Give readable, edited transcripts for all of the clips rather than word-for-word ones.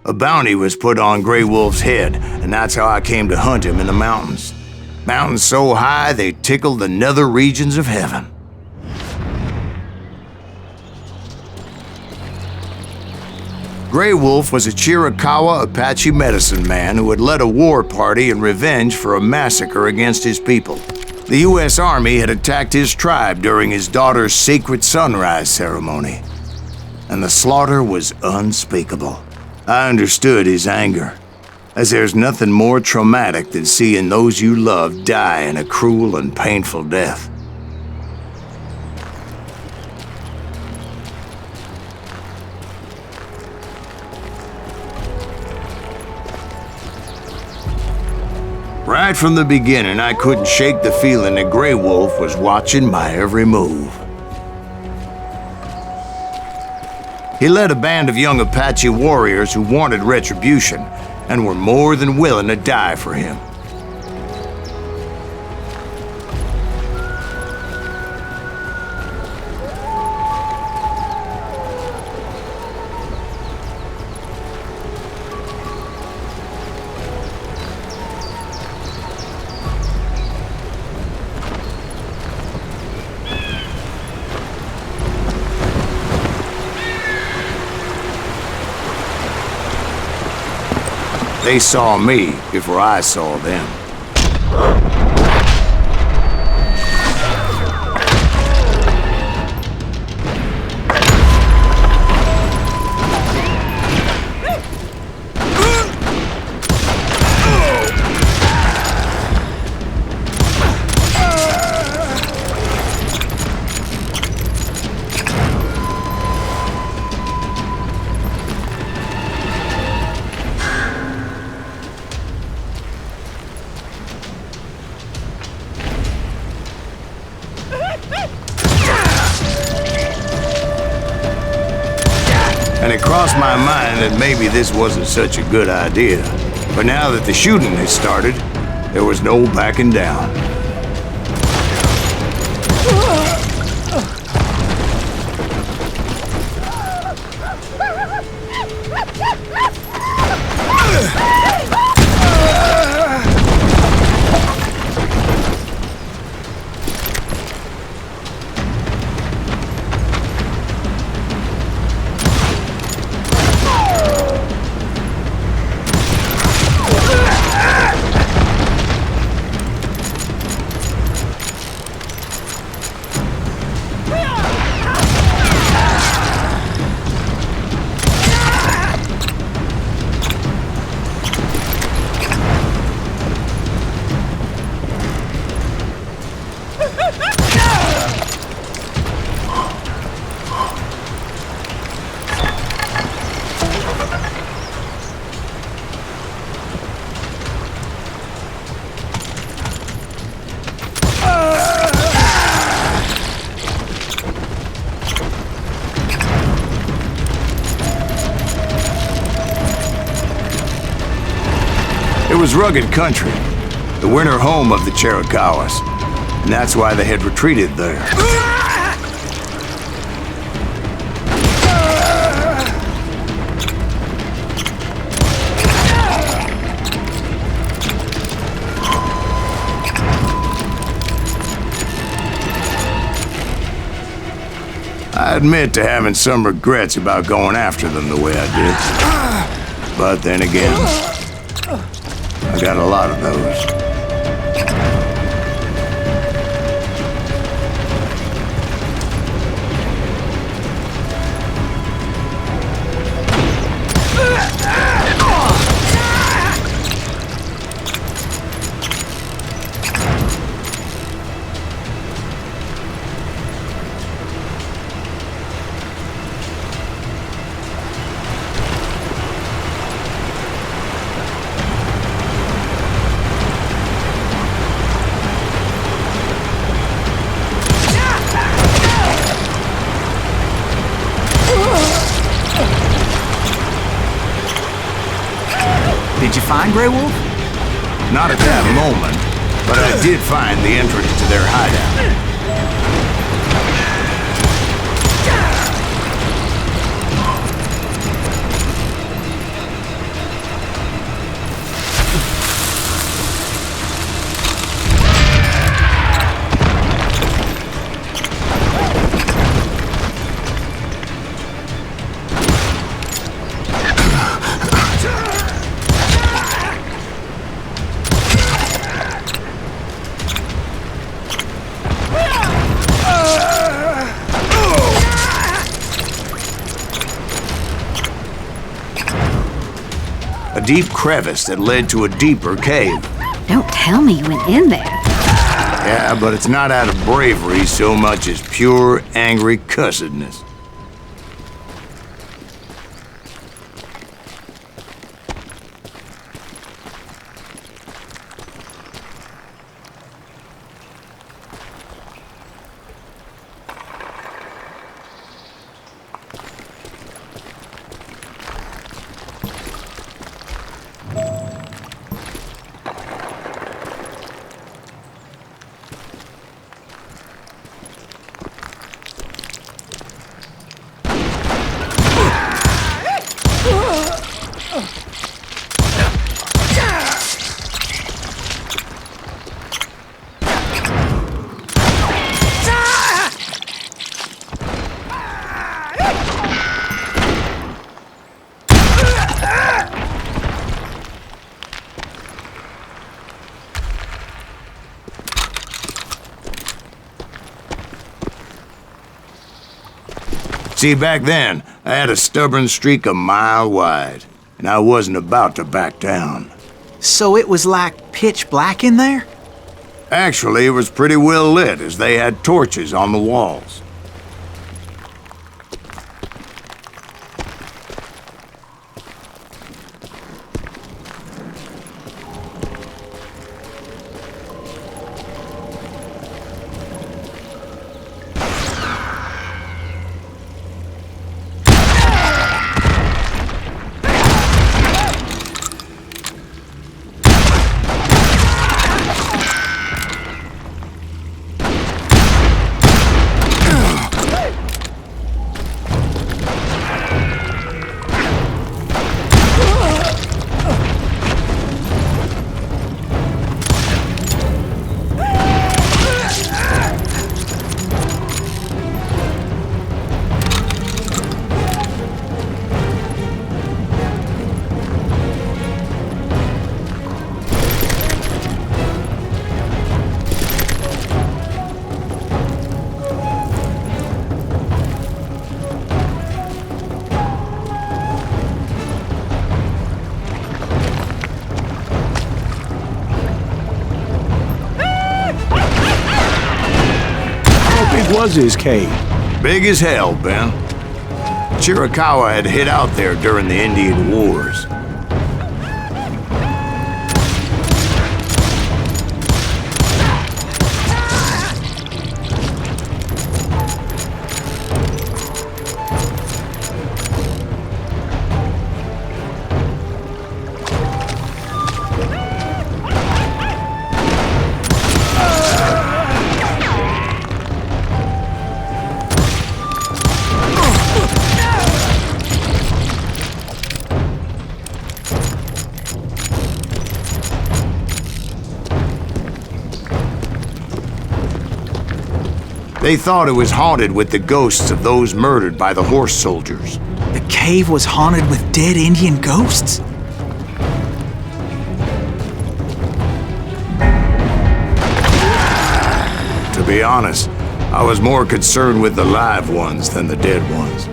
A bounty was put on Greywolf's head, and that's how I came to hunt him in the mountains. Mountains so high they tickled the nether regions of heaven. Greywolf was a Chiricahua Apache medicine man who had led a war party in revenge for a massacre against his people. The U.S. Army had attacked his tribe during his daughter's sacred sunrise ceremony, and the slaughter was unspeakable. I understood his anger, as there's nothing more traumatic than seeing those you love die in a cruel and painful death. Right from the beginning, I couldn't shake the feeling that Greywolf was watching my every move. He led a band of young Apache warriors who wanted retribution and were more than willing to die for him. They saw me before I saw them. And it crossed my mind that maybe this wasn't such a good idea. But now that the shooting had started, there was no backing down. It was rugged country, the winter home of the Chiricahuas, and that's why they had retreated there. I admit to having some regrets about going after them the way I did. But then again, I got a lot of those. Did you find Greywolf? Not at that moment, but I did find the entrance to their hideout. A deep crevice that led to a deeper cave. Don't tell me you went in there. Yeah, but it's not out of bravery so much as pure, angry cussedness. See, back then, I had a stubborn streak a mile wide, and I wasn't about to back down. So it was like pitch black in there? Actually, it was pretty well lit, as they had torches on the walls. Was his cave? Big as hell, Ben. Chiricahua had hid out there during the Indian Wars. They thought it was haunted with the ghosts of those murdered by the horse soldiers. The cave was haunted with dead Indian ghosts? To be honest, I was more concerned with the live ones than the dead ones.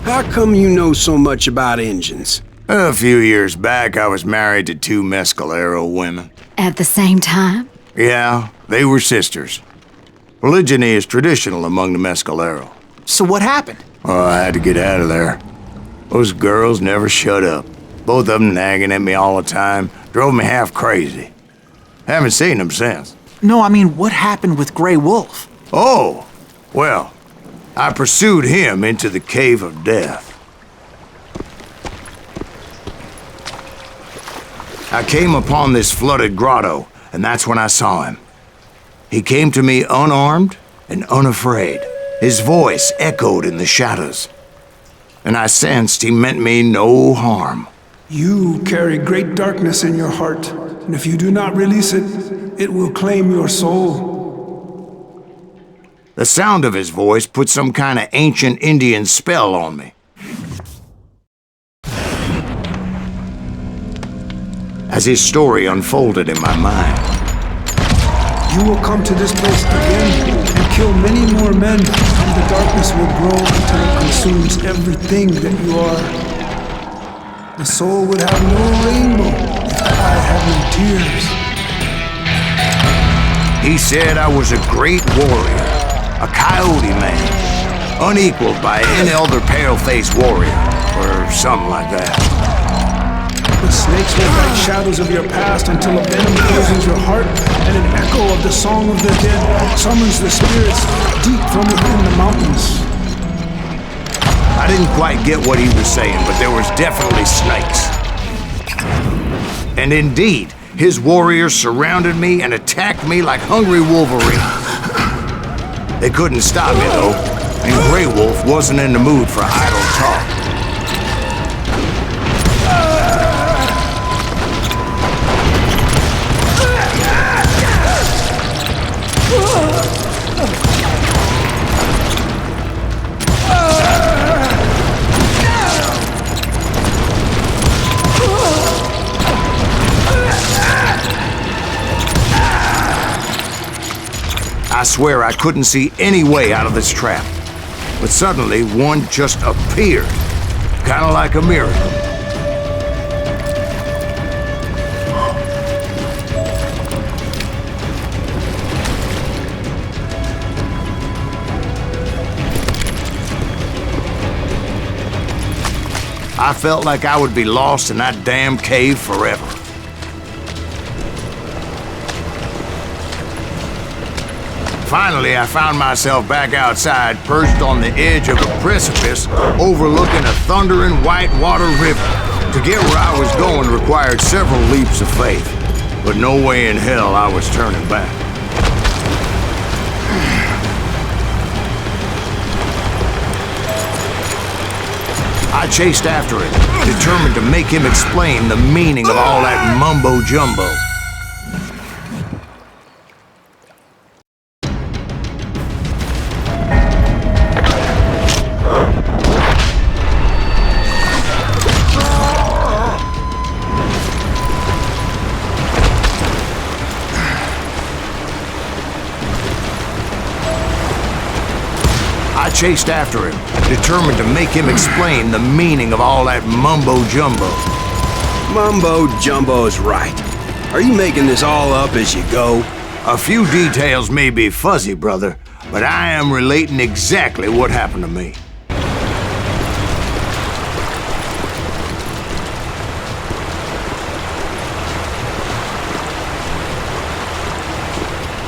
How come you know so much about engines? A few years back, I was married to two Mescalero women. At the same time? Yeah, they were sisters. Polygyny is traditional among the Mescalero. So what happened? Oh, I had to get out of there. Those girls never shut up. Both of them nagging at me all the time. Drove me half crazy. Haven't seen them since. No, I mean, what happened with Greywolf? Oh, well, I pursued him into the Cave of Death. I came upon this flooded grotto, and that's when I saw him. He came to me unarmed and unafraid. His voice echoed in the shadows, and I sensed he meant me no harm. You carry great darkness in your heart, and if you do not release it, it will claim your soul. The sound of his voice put some kind of ancient Indian spell on me. As his story unfolded in my mind, You will come to this place again and kill many more men, and the darkness will grow until it consumes everything that you are. The soul would have no rainbow if the eye had no tears. he said I was a great warrior, a coyote man, unequaled by any other pale-faced warrior, or something like that. The snakes will like shadows of your past until a venom poisons your heart, and an echo of the song of the dead summons the spirits deep from within the mountains. I didn't quite get what he was saying, but there was definitely snakes. And indeed, his warriors surrounded me and attacked me like hungry wolverines. They couldn't stop me, though, and Greywolf wasn't in the mood for idle talk. I swear I couldn't see any way out of this trap. But suddenly, one just appeared. Kinda like a miracle. I felt like I would be lost in that damn cave forever. Finally, I found myself back outside, perched on the edge of a precipice, overlooking a thundering white-water river. To get where I was going required several leaps of faith, but no way in hell I was turning back. I chased after it, determined to make him explain the meaning of all that mumbo-jumbo. I chased after him, determined to make him explain the meaning of all that mumbo-jumbo. Mumbo-jumbo's right. Are you making this all up as you go? A few details may be fuzzy, brother, but I am relating exactly what happened to me.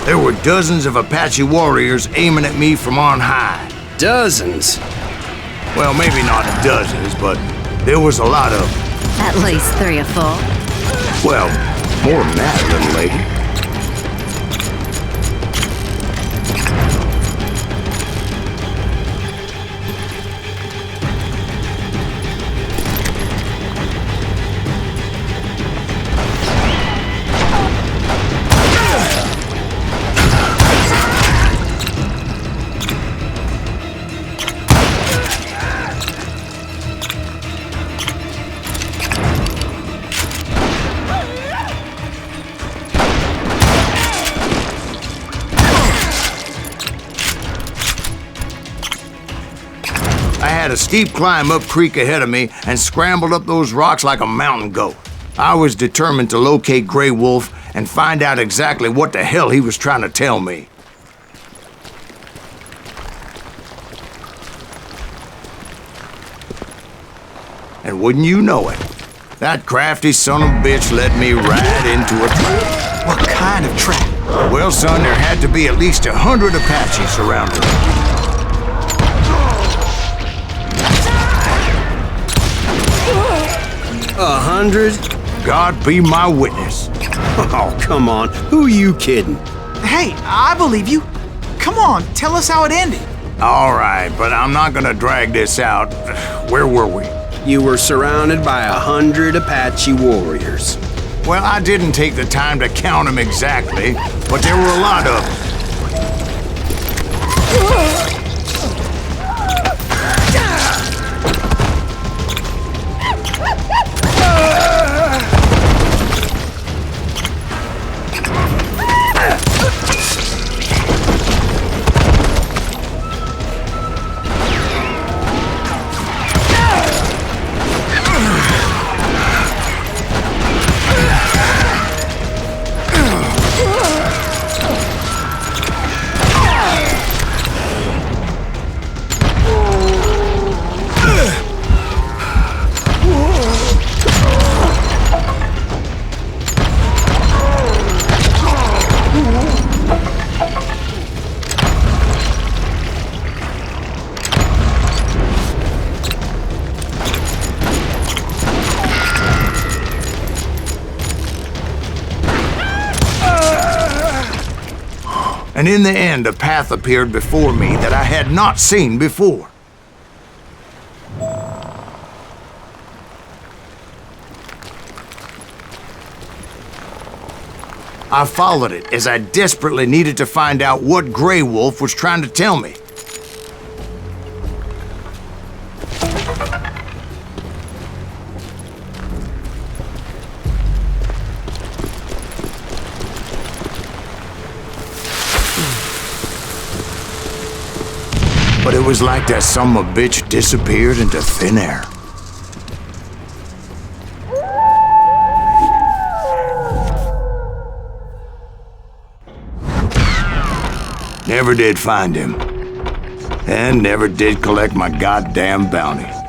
There were dozens of Apache warriors aiming at me from on high. Dozens. Well, maybe not dozens, but there was a lot of them. At least 3 or 4. Well, more than that, little lady. I had a steep climb up creek ahead of me and scrambled up those rocks like a mountain goat. I was determined to locate Greywolf and find out exactly what the hell he was trying to tell me. And wouldn't you know it, that crafty son of a bitch led me right into a trap. What kind of trap? Well, son, there had to be at least 100 Apaches surrounding me. 100? God be my witness. Oh, come on. Who you kidding? Hey, I believe you. Come on, tell us how it ended. All right, but I'm not gonna drag this out. Where were we? You were surrounded by 100 Apache warriors. Well, I didn't take the time to count them exactly, but there were a lot of them. And in the end, a path appeared before me that I had not seen before. I followed it as I desperately needed to find out what Greywolf was trying to tell me. But it was like that son of a bitch disappeared into thin air. Never did find him. And never did collect my goddamn bounty.